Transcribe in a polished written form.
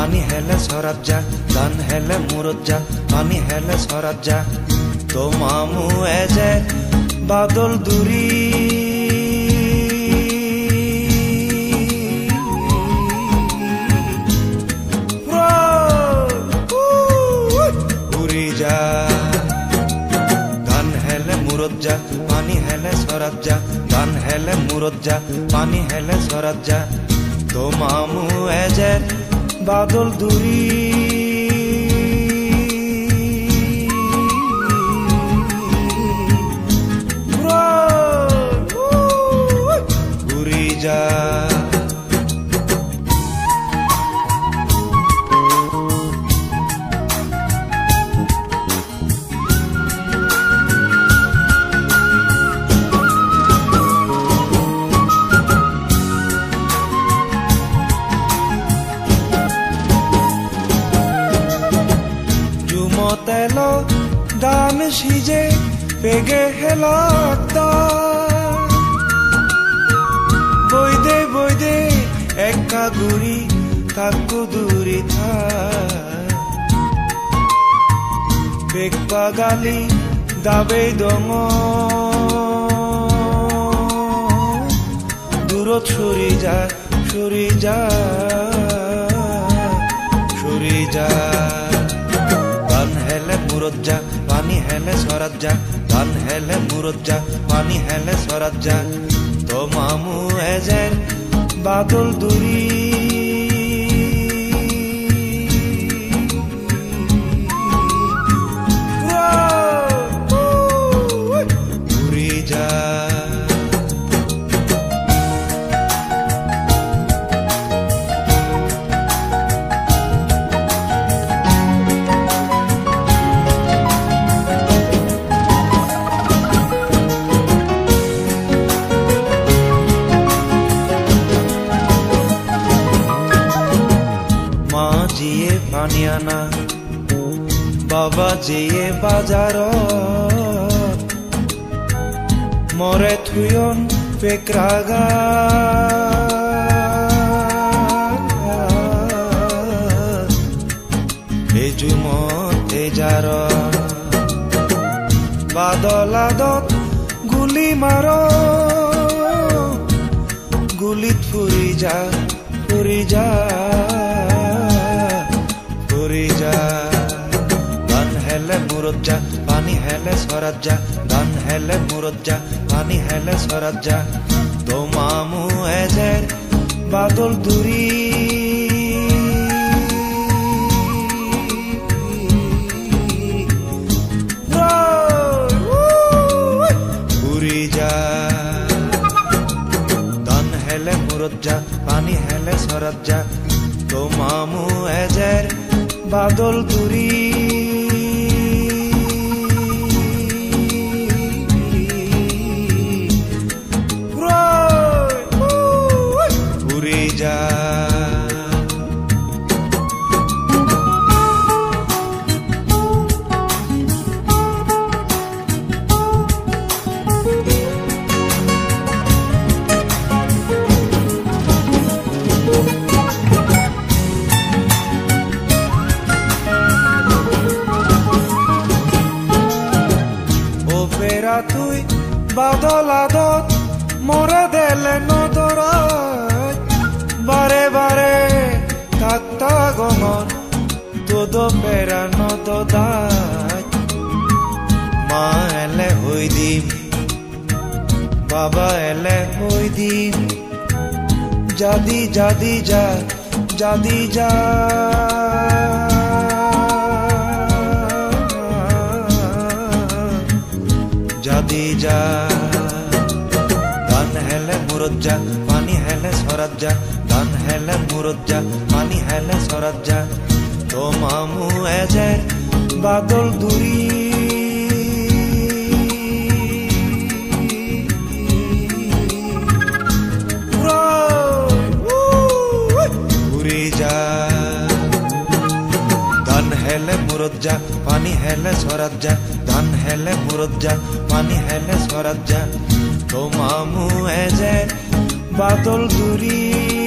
পানী হেলে চৰাত যা গান হেলে মূৰত যা পানী হেলে চৰাত যা তো মামু এজে বাদল দুৰি উৰি যা গান হেলে মূৰত যা পানী হেলে চৰাত যা গান হেলে মূৰত যা পানী হেলে চৰাত যা তো মামু এজে বাদল দুৰি উৰি যা তেলো দাম সিজে পেগে হেলাতা বৈদে একা গুড়ি থাকু দূরি থা পেকপা গালি দাবে দঙ দূরত সরি যা সরি যা সরি যা গান হেলে মূৰত যা পানী হেলে চৰাত যা গান হেলে মূৰত যা পানী হেলে চৰাত যা তো মামু এজেৰ বাদল দুৰি উৰি যা জিয়ে পানী আনা বাবা জিয়ে বাজাৰত মৰে থুয়ন পেকৰাগা এজুমতে জাৰ বাদলাদত গুলি মাৰ গুলিত ফুৰি যা ফুৰি যা উৰি যা গান হেলে মূৰত যা পানী হেলে চৰাত যা গান হেলে মূৰত যা পানী হেলে চৰাত যা তো মামু এজেৰ বাদল দুৰি উৰি যা গান হেলে মূৰত যা পানী হেলে চৰাত যা তো মামু এজেৰ বাদল দুৰি উৰি যা তুই বাদলাদত মরে দেলে নদরাত বারে বারে থাকতা গমন তোদ পেরা নদাত মা এলে হই দিম বাবা এলে হই দিম জাদি জাদি যা জাদি যা জাদি যা গান হেলে মূৰত যা পানী হেলে চৰাত যা গান হেলে মূৰত যা পানী হেলে চৰাত যা তো মামু এজেৰ বাদল দুৰি উৰি যা গান হেলে মূৰত যা পানী হেলে চৰাত যা গান হেলে মূৰত যা পানী হেলে চৰাত যা তো মামু এজেৰ বাদল দুৰি